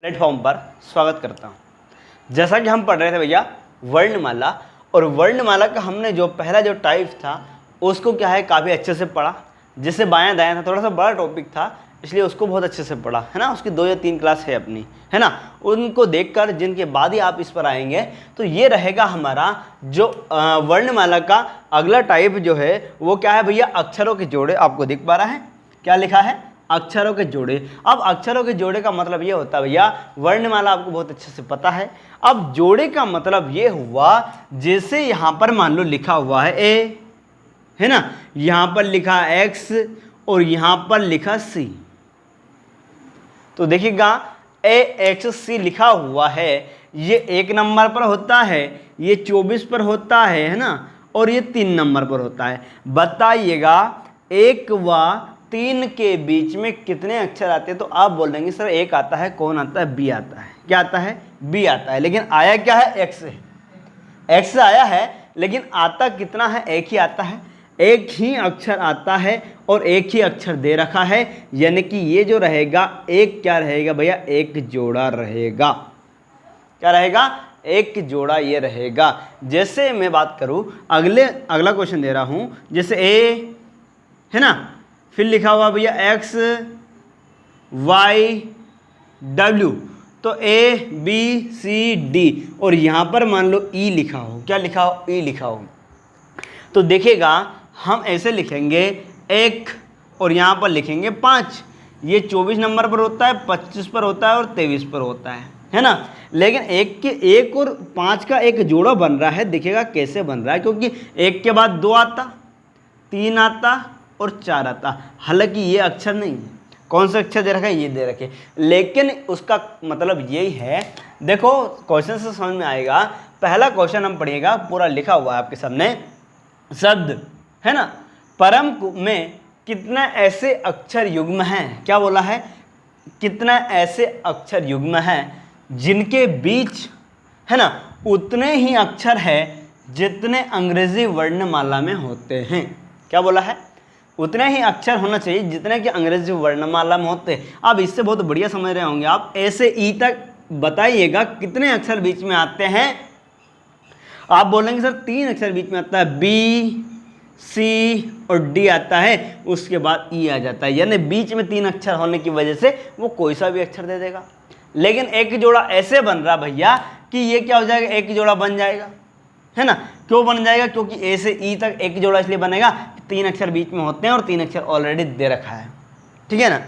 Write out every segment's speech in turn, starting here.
Platform पर स्वागत करता हूं। जैसा कि हम पढ़ रहे थे भैया वर्णमाला, और वर्णमाला का हमने जो पहला जो टाइप था उसको क्या है काफ़ी अच्छे से पढ़ा। जिससे बायां दायां था, थोड़ा सा बड़ा टॉपिक था इसलिए उसको बहुत अच्छे से पढ़ा है ना। उसकी 2 या 3 क्लास है अपनी, है ना। उनको देखकर जिनके बाद ही आप इस पर आएंगे तो ये रहेगा हमारा जो वर्णमाला का अगला टाइप जो है वो क्या है भैया, अक्षरों के जोड़े। आपको दिख पा रहा है क्या लिखा है, अक्षरों के जोड़े। अब अक्षरों के जोड़े का मतलब ये होता है भैया, वर्णमाला आपको बहुत अच्छे से पता है। अब जोड़े का मतलब ये हुआ जैसे यहां पर मान लो लिखा हुआ है ए, है ना, यहां पर लिखा एक्स और यहां पर लिखा सी। तो देखिएगा ए एक्स सी लिखा हुआ है, ये 1 नंबर पर होता है, ये 24 पर होता है ना, और ये 3 नंबर पर होता है। बताइएगा 1 व 3 के बीच में कितने अक्षर आते हैं? तो आप बोल देंगे सर 1 आता है, कौन आता है, बी आता है। क्या आता है, बी आता है। लेकिन आया क्या है, एक्स है। एक्स आया है लेकिन आता कितना है, 1 ही आता है। 1 ही अक्षर आता है और 1 ही अक्षर दे रखा है, यानी कि ये जो रहेगा एक क्या रहेगा भैया, एक जोड़ा रहेगा। क्या रहेगा, एक जोड़ा ये रहेगा। जैसे मैं बात करूं अगला क्वेश्चन दे रहा हूं, जैसे ए है ना, फिर लिखा हुआ भैया एक्स वाई डब्ल्यू, तो ए बी सी डी, और यहां पर मान लो ई लिखा हो। क्या लिखा हो, ई लिखा हो। तो देखिएगा हम ऐसे लिखेंगे 1 और यहां पर लिखेंगे 5। ये 24 नंबर पर होता है, 25 पर होता है और 23 पर होता है ना। लेकिन 1 और 5 का एक जोड़ा बन रहा है। देखिएगा कैसे बन रहा है, क्योंकि 1 के बाद 2 आता, 3 आता और 4 आता। हालांकि ये अक्षर नहीं है, कौन सा अक्षर दे रखा है, ये दे रखे, लेकिन उसका मतलब यही है। देखो क्वेश्चन से समझ में आएगा। पहला क्वेश्चन हम पढ़िएगा, पूरा लिखा हुआ है आपके सामने, शब्द है ना, परम में कितना ऐसे अक्षर युग्म हैं। क्या बोला है, कितना ऐसे अक्षर युग्म हैं जिनके बीच है ना उतने ही अक्षर है जितने अंग्रेजी वर्णमाला में होते हैं। क्या बोला है, उतने ही अक्षर होना चाहिए जितने कि अंग्रेजी वर्णमाला में होते हैं। अब इससे बहुत बढ़िया समझ रहे होंगे आप। ए से ई तक बताइएगा कितने अक्षर बीच में आते हैं। आप बोलेंगे सर 3 अक्षर बीच में आता है, बी सी और डी आता है, उसके बाद ई आ जाता है। यानी बीच में 3 अक्षर होने की वजह से वो कोई सा भी अक्षर दे देगा। लेकिन एक जोड़ा ऐसे बन रहा भैया कि ये क्या हो जाएगा, एक जोड़ा बन जाएगा, है ना। क्यों बन जाएगा, क्योंकि ए से ई तक एक जोड़ा इसलिए बनेगा, 3 अक्षर बीच में होते हैं और 3 अक्षर ऑलरेडी दे रखा है, ठीक है ना।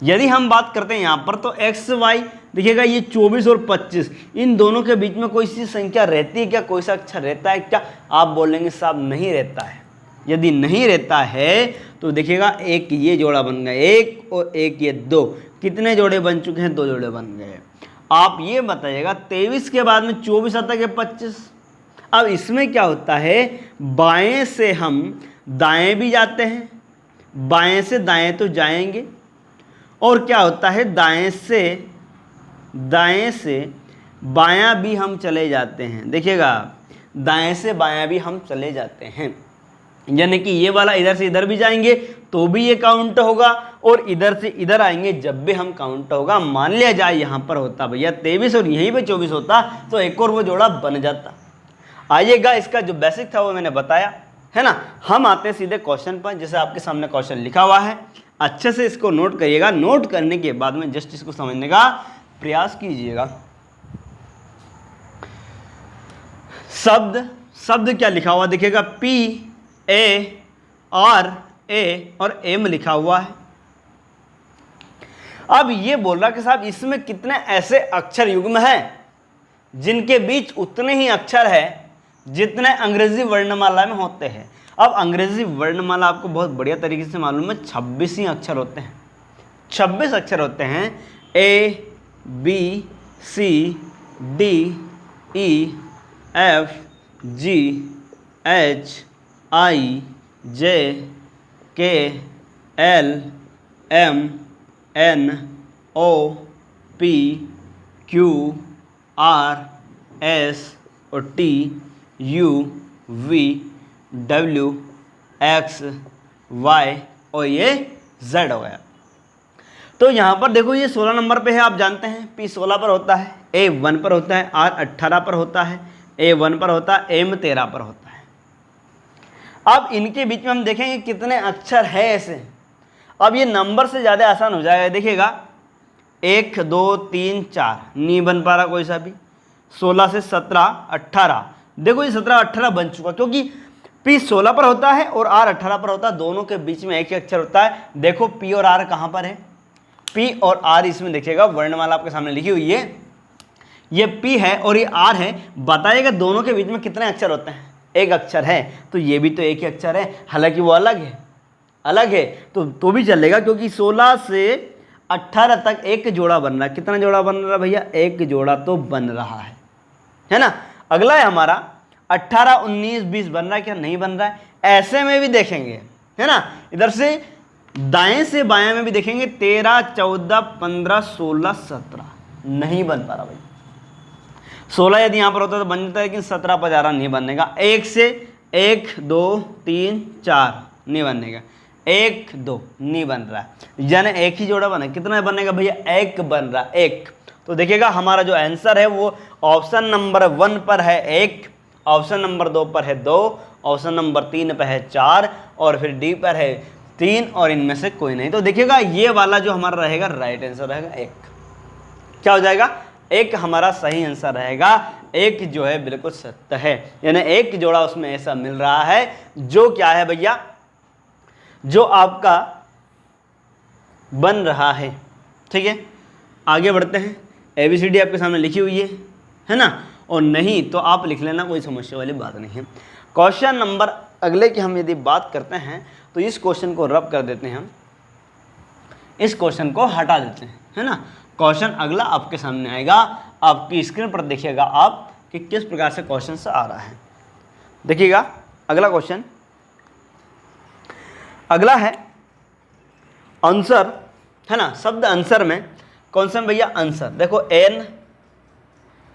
यदि हम बात करते हैं यहाँ पर तो एक्स वाई देखिएगा, ये 24 और 25, इन दोनों के बीच में कोई सी संख्या रहती है क्या, कोई सा अक्षर रहता है क्या? आप बोलेंगे साहब नहीं रहता है। यदि नहीं रहता है तो देखिएगा एक ये जोड़ा बन गया, 1 और 1 ये 2, कितने जोड़े बन चुके हैं, 2 जोड़े बन गए। आप ये बताइएगा 23 के बाद में 24 आता है 25। अब इसमें क्या होता है, बाएं से हम दाएं भी जाते हैं, बाएं से दाएं तो जाएंगे, और क्या होता है दाएं से बायां भी हम चले जाते हैं। देखिएगा दाएं से बायां भी हम चले जाते हैं, यानी कि ये वाला इधर से इधर भी जाएंगे तो भी ये काउंट होगा, और इधर से इधर आएंगे जब भी हम काउंट होगा। मान लिया जाए यहाँ पर होता भैया 23 और यहीं पे 24 होता तो एक और वो जोड़ा बन जाता। आइएगा, इसका जो बेसिक था वो मैंने बताया, है ना। हम आते हैं सीधे क्वेश्चन पर। जैसे आपके सामने क्वेश्चन लिखा हुआ है, अच्छे से इसको नोट करिएगा। नोट करने के बाद में जस्ट इसको समझने का प्रयास कीजिएगा। शब्द क्या लिखा हुआ देखिएगा, पी ए आर ए और एम लिखा हुआ है। अब ये बोल रहा कि साहब इसमें कितने ऐसे अक्षर युग्म हैं जिनके बीच उतने ही अक्षर है जितने अंग्रेजी वर्णमाला में होते हैं। अब अंग्रेजी वर्णमाला आपको बहुत बढ़िया तरीके से मालूम है, 26 ही अक्षर होते हैं। 26 अक्षर होते हैं, A B C D E F G H I J K L M N O P Q R S और T U V W X Y और ये जेड हो गया। तो यहाँ पर देखो ये 16 नंबर पे है, आप जानते हैं P 16 पर होता है, A 1 पर होता है, R 18 पर होता है, A 1 पर होता है, M 13 पर होता है। अब इनके बीच में हम देखेंगे कितने अक्षर है ऐसे। अब ये नंबर से ज़्यादा आसान हो जाएगा। देखिएगा 1 2 3 4 नहीं बन पा रहा कोई सा भी। 16 से 17 18, देखो ये 17 18 बन चुका, क्योंकि P 16 पर होता है और R 18 पर होता है, दोनों के बीच में एक ही अक्षर होता है। देखो P और R कहाँ पर है, P और R इसमें देखिएगा वर्णमाला आपके सामने लिखी हुई है, ये P है और ये R है। बताइएगा दोनों के बीच में कितने अक्षर होते हैं, एक अक्षर है, तो ये भी तो एक ही अक्षर है, हालांकि वो अलग है तो भी चलेगा, क्योंकि 16 से 18 तक एक जोड़ा बन रहा है। कितना जोड़ा बन रहा है भैया, एक जोड़ा तो बन रहा है ना। अगला है हमारा 18 19 20 बन रहा है क्या, नहीं बन रहा है। ऐसे में भी देखेंगे, है ना, इधर से दाएं से बाएं में भी देखेंगे 13 14 15 16 17 नहीं बन पा रहा भाई। 16 यदि यहाँ पर होता तो बन जाता है, लेकिन 17 पर जा रहा नहीं बनने का। 1 से 1 2 3 4 नहीं बनने का, 1 2 नहीं बन रहा है, यानी एक ही जोड़ा बना। कितना बनेगा भैया, 1 बन रहा, 1। तो देखिएगा हमारा जो आंसर है वो ऑप्शन नंबर 1 पर है 1, ऑप्शन नंबर 2 पर है 2, ऑप्शन नंबर 3 पर है 4 और फिर डी पर है 3 और इनमें से कोई नहीं। तो देखिएगा ये वाला जो हमारा रहेगा राइट आंसर रहेगा 1। क्या हो जाएगा, 1 हमारा सही आंसर रहेगा। 1 जो है बिल्कुल सत्य है, यानी एक जोड़ा उसमें ऐसा मिल रहा है जो क्या है भैया, जो आपका बन रहा है। ठीक है, आगे बढ़ते हैं। ABCD आपके सामने लिखी हुई है ना, और नहीं तो आप लिख लेना, कोई समस्या वाली बात नहीं है। क्वेश्चन नंबर अगले की हम यदि बात करते हैं तो इस क्वेश्चन को रब कर देते हैं हम, इस क्वेश्चन को हटा देते हैं, है ना। क्वेश्चन अगला आपके सामने आएगा, आपकी स्क्रीन पर देखिएगा आप कि किस प्रकार से क्वेश्चन से आ रहा है। देखिएगा अगला क्वेश्चन, अगला है आंसर, है ना। शब्द आंसर में कौन सा भैया, आंसर। देखो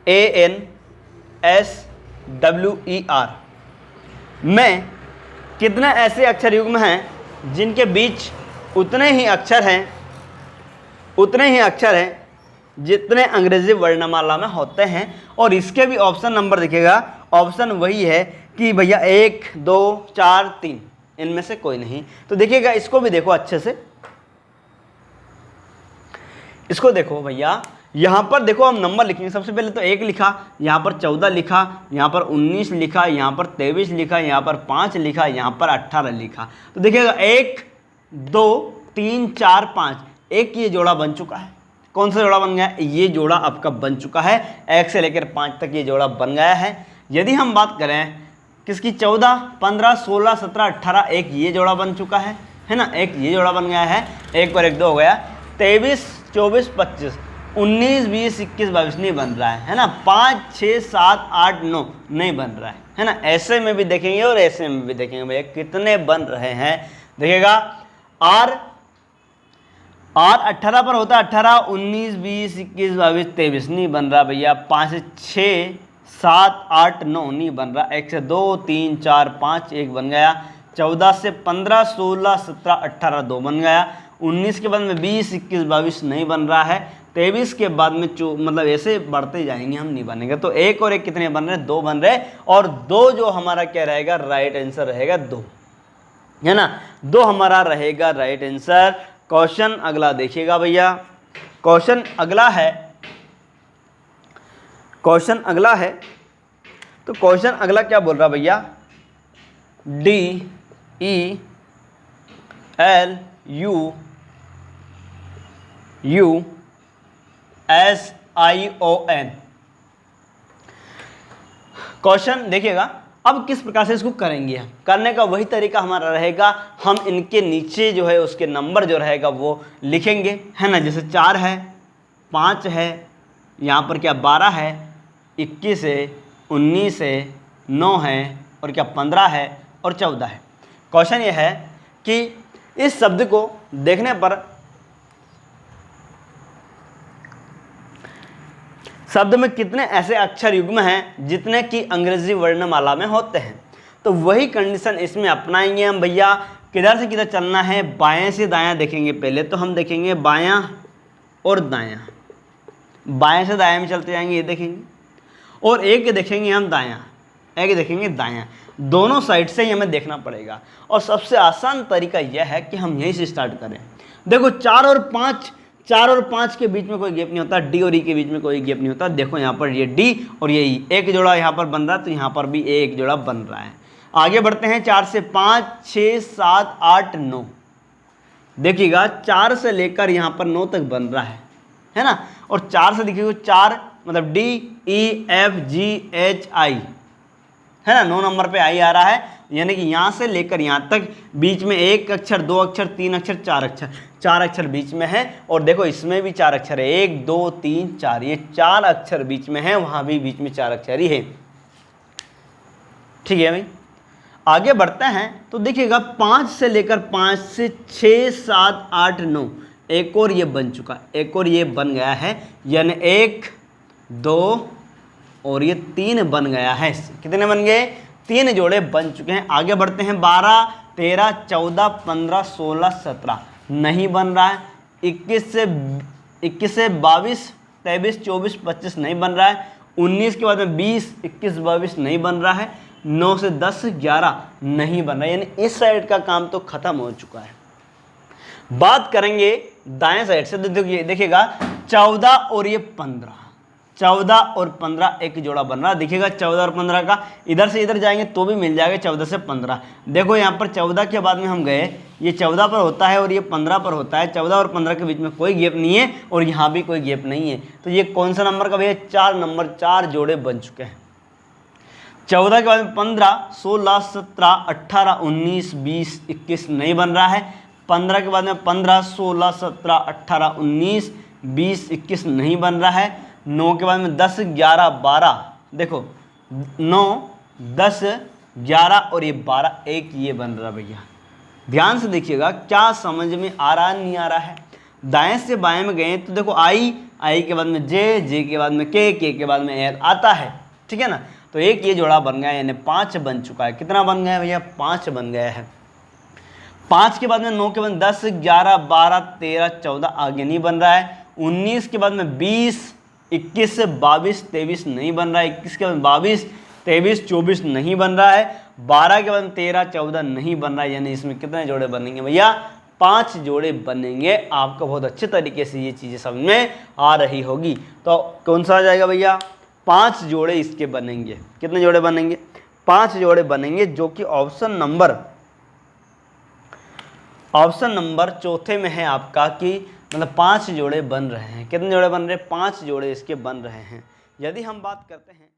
ANSWER में कितने ऐसे अक्षर युग्म हैं जिनके बीच उतने ही अक्षर हैं जितने अंग्रेजी वर्णमाला में होते हैं। और इसके भी ऑप्शन नंबर देखिएगा, ऑप्शन वही है कि भैया 1 2 4 3, इनमें से कोई नहीं। तो देखिएगा इसको भी देखो अच्छे से, इसको देखो भैया, यहाँ पर देखो हम नंबर लिखेंगे। सबसे पहले तो 1 लिखा, यहाँ पर 14 लिखा, यहाँ पर 19 लिखा, यहाँ पर 23 लिखा, यहाँ पर 5 लिखा, यहाँ पर 18 लिखा। तो देखिएगा 1 2 3 4 5, एक ये जोड़ा बन चुका है। कौन सा जोड़ा बन गया, ये जोड़ा आपका बन चुका है। 1 से लेकर 5 तक ये जोड़ा बन गया है। यदि हम बात करें किसकी, 14 15 16 17 18, एक ये जोड़ा बन चुका है ना, एक ये जोड़ा बन गया है। 1 पर 1 2 हो गया। 23 24 25 19 20 21 22 नहीं बन रहा है ना। 5 6 7 8 9 नहीं बन रहा है ना। ऐसे में भी देखेंगे और ऐसे में भी देखेंगे भैया कितने बन रहे हैं। देखिएगा R 18 पर होता है, 18 19 20 21 22 23 नहीं बन रहा भैया। 5 से 6 7 8 9 नहीं बन रहा। 1 से 2 3 4 5 1 बन गया। 14 से 15 16 17 18 2 बन गया। 19 के बाद में 20 21 22 नहीं बन रहा है। 23 के बाद में मतलब ऐसे बढ़ते जाएंगे, हम नहीं बनेंगे। तो 1 और 1 कितने बन रहे हैं, 2 बन रहे। और 2 जो हमारा क्या रहेगा, राइट आंसर रहेगा 2, है ना। 2 हमारा रहेगा राइट आंसर। क्वेश्चन अगला देखिएगा भैया, क्वेश्चन अगला है तो क्वेश्चन अगला क्या बोल रहा भैया, DELUSION। क्वेश्चन देखिएगा। अब किस प्रकार से इसको करेंगे, हम करने का वही तरीका हमारा रहेगा। हम इनके नीचे जो है उसके नंबर जो रहेगा वो लिखेंगे, है ना। जैसे 4 है, 5 है, यहाँ पर क्या 12 है, 21 है, 19 है, 9 है और क्या 15 है और 14 है। क्वेश्चन ये है कि इस शब्द को देखने पर शब्द में कितने ऐसे अक्षर युग्म हैं जितने कि अंग्रेजी वर्णमाला में होते हैं। तो वही कंडीशन इसमें अपनाएंगे हम भैया। किधर से किधर चलना है, बाएं से दायां देखेंगे। पहले तो हम देखेंगे बायां और दायां, बाएं से दाएं में चलते जाएंगे, ये देखेंगे, और एक देखेंगे हम दायां, एक देखेंगे दायां, दोनों साइड से ही हमें देखना पड़ेगा। और सबसे आसान तरीका यह है कि हम यहीं से स्टार्ट करें। देखो 4 और 5 के बीच में कोई गैप नहीं होता, डी और ई के बीच में कोई गैप नहीं होता। देखो यहाँ पर ये डी और ये ई, एक जोड़ा यहाँ पर बन रहा है, तो यहाँ पर भी एक जोड़ा बन रहा है। आगे बढ़ते हैं, 4 से 5, 6, 7, 8, 9। देखिएगा 4 से लेकर यहाँ पर 9 तक बन रहा है ना। और 4 से देखिएगा 4 मतलब D E F G H आई, है ना, 9 नंबर पे आई आ रहा है, यानी कि यहाँ से लेकर यहाँ तक बीच में 1 अक्षर, 2 अक्षर, 3 अक्षर, 4 अक्षर, 4 अक्षर बीच में है। और देखो इसमें भी 4 अक्षर है, 1 2 3 4, ये 4 अक्षर बीच में है, वहाँ भी बीच में 4 अक्षर ही है। ठीक है भाई, आगे बढ़ते हैं तो देखिएगा 5 से लेकर 5 से 6, 7, 8, 9, एक और ये बन चुका, एक और ये बन गया है, यानी 1 2 और ये 3 बन गया है। कितने बन गए? 3 जोड़े बन चुके हैं। आगे बढ़ते हैं, 12, 13, 14, 15, 16, 17 नहीं बन रहा है। 21 से 22, 23, 24, 25 नहीं बन रहा है। 19 के बाद में 20, 21, 22 नहीं बन रहा है। 9 से 10, 11 नहीं बन रहा है, यानी इस साइड का काम तो खत्म हो चुका है। बात करेंगे दाएं साइड से, देखिएगा 14 और ये 15, 14 और 15 एक जोड़ा बन रहा है। देखिएगा 14 और 15 का इधर से इधर जाएंगे तो भी मिल जाएगा 14 से 15। देखो यहाँ पर 14 के बाद में हम गए, ये 14 पर होता है और ये 15 पर होता है। 14 और 15 के बीच में कोई गैप नहीं है और यहाँ भी कोई गैप नहीं है, तो ये कौन सा नंबर का भैया? 4 नंबर, 4 जोड़े बन चुके हैं। 14 के बाद में 15, 16, 17, 18, 19, 20, 21 नहीं बन रहा है। 15 के बाद में 15, 16, 17, 18, 19, 20, 21 नहीं बन रहा है। 9 के बाद में 10, 11, 12, देखो 9, 10, 11 और ये 12, एक ये बन रहा है भैया। ध्यान से देखिएगा, क्या समझ में आ रहा नहीं आ रहा है। दाएं से बाएं में गए तो देखो आई के बाद में जे के बाद में के के बाद में एर आता है, ठीक है ना। तो एक ये जोड़ा बन गया, यानी 5 बन चुका है। कितना बन गया है भैया? 5 बन गया है। 5 के बाद में 9 के बाद 10, 11, 12, 13, 14 आगे नहीं बन रहा है। 19 के बाद में 20, 21, 22, 23 नहीं बन रहा है। 21 के बाद 22, 23, 24 नहीं बन रहा है। 12 के बाद 13, 14 नहीं बन रहा है, यानी इसमें कितने जोड़े बनेंगे भैया? 5 जोड़े बनेंगे। आपको बहुत अच्छे तरीके से ये चीज़ें समझ में आ रही होगी। तो कौन सा आ जाएगा भैया? 5 जोड़े इसके बनेंगे। कितने जोड़े बनेंगे? 5 जोड़े बनेंगे, जो कि ऑप्शन नंबर चौथे में है आपका, कि मतलब 5 जोड़े बन रहे हैं। कितने जोड़े बन रहे हैं? 5 जोड़े इसके बन रहे हैं। यदि हम बात करते हैं